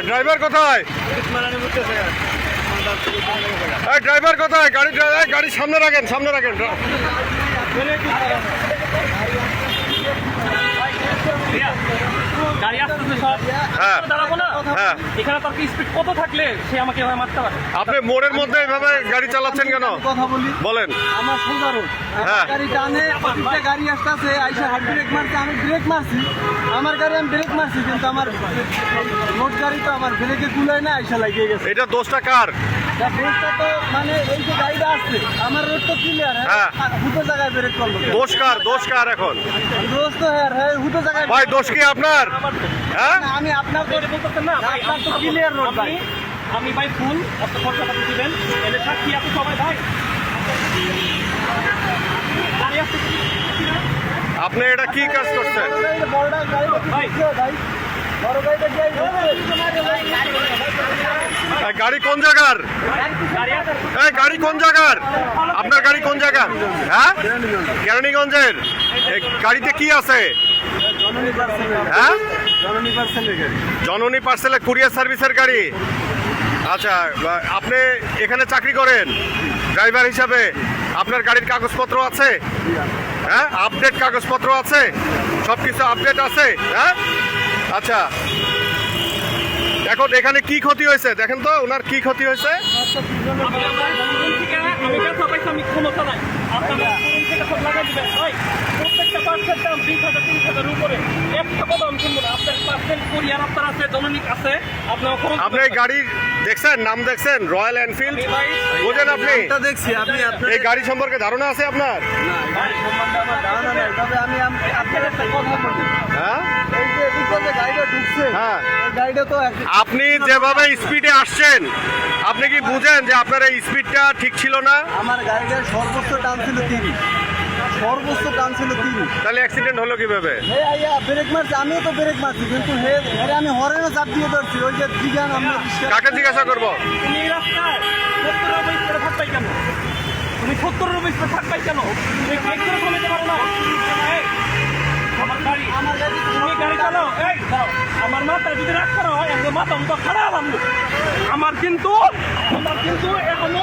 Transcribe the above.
Driver কোথায়? Driver কোথায়? গাড়ি সামনে রাখেন, সামনে রাখেন। গাড়ি আসতেছে সব, দাঁড়াবো না। এখানে তার স্পিড কত থাকলে সে আমাকে এভাবে মারতে পারে? আপনি মোড়ের মধ্যে এভাবে গাড়ি চালাচ্ছেন কেন? কথা বলি, বলেন। আমার সোজা রোড, গাড়ি টানে, পাশে গাড়ি আসতেছে, আইসা হাত ব্রেক মারছে, আমি ব্রেক মারছি, আমার গাড়ি আমি ব্রেক মারছি, কিন্তু আমার রোড গাড়ি তো আমার ব্রেকে কুলায় না, আইসা লাগিয়ে গেছে। এটা দোষটা কার? দোষটা তো মানে এই যে গাড়িটা আসছে, আমার রোড তো ক্লিয়ার, হুটো জায়গায় ব্রেক করলো। দোষ কার? দোষ কার এখন? দোষ তো হ্যাঁ হুটো জায়গায়। ভাই দোষ কি আপনার? হ্যাঁ, আমি আপনার বলতেছেন না ভাই, আপনার তো ক্লিয়ার রোড ভাই। আমি ভাই ফুল আপনার খরচাটা দিবেন, এলে সাক্ষী আপনি সবাই ভাই। গাড়ি আসছে, আপনি এটা কি কাজ করছেন? বড়টা গাড়িটা ভাই বড় গাড়িটা যাই গাড়ি কোন জায়গার? এই গাড়ি কোন জায়গার? আপনার গাড়ি কোন জায়গার? হ্যাঁ, কেরানীগঞ্জের। গাড়িতে কি আছে? হ্যাঁ, জননী পার্সেলের কুরিয়ার সার্ভিসের গাড়ি। আচ্ছা, আপনি এখানে চাকরি করেন ড্রাইভার হিসাবে, আপনার গাড়ির কাগজপত্র আছে? হ্যাঁ, আপডেট কাগজপত্র আছে? সব কিছু আপডেট আছে? হ্যাঁ, আচ্ছা। এখন এখানে কি ক্ষতি হয়েছে দেখেন তো, ওনার কি ক্ষতি হয়েছে? আমি ব্যথা পাইছি, আমি ক্ষমতা নাই। আপনারা থেকে সব লাগাই দিবেন ভাই, প্রত্যেকটা পার্সেন্ট দাম 20,000-30,000 উপরে। একটা কথা আমি শুনবো না। আপনার পার্সেন্ট কুরিয়ার আপনার আছে, জননিক আছে, আপনি এই গাড়ির দেখছেন, নাম দেখছেন, রয়্যাল এনফিল্ড, বোঝেন আপনি? দেখছি আপনি এই গাড়ি সম্পর্কে ধারণা আছে আপনার? গাড়ি সম্বন্ধে আমার ধারণা নাই, তবে আমি আপনার একটা কথা বলি। হ্যাঁ, এই যে এদিকে গাড়িটা ঢুকছে, হ্যাঁ, এই গাড়িটা তো আপনি যেভাবে স্পিডে আসছেন, আপনি কি বুঝেন যে আপনার এই স্পিডটা ঠিক ছিল না? আমার গাড়িটার সর্বোচ্চ টান ছিল 30, সর্বোচ্চ টান ছিল 30। তাহলে অ্যাক্সিডেন্ট হলো কিভাবে? হে আইয়া ব্রেক মারছি, আমিও তো ব্রেক মারছি, কিন্তু আমি হরেনও চাপ দিয়ে ধরছি। ওই যে দিঘান আমরা কাকে জিজ্ঞাসা করবো? তুমি এই রাস্তায় 70-এর উপর স্পিডে থাকবাই কেন? তুমি 70-এর উপর স্পিডে থাকবাই কেন? তুমি ব্রেক করে কমাতে পারো না? আমার গাড়ি, তুমি গাড়ি চালাও, এই দাও, আমার মাথা যদি রাগ করা হয়, মাথা খারাপ। আমার কিন্তু এখনো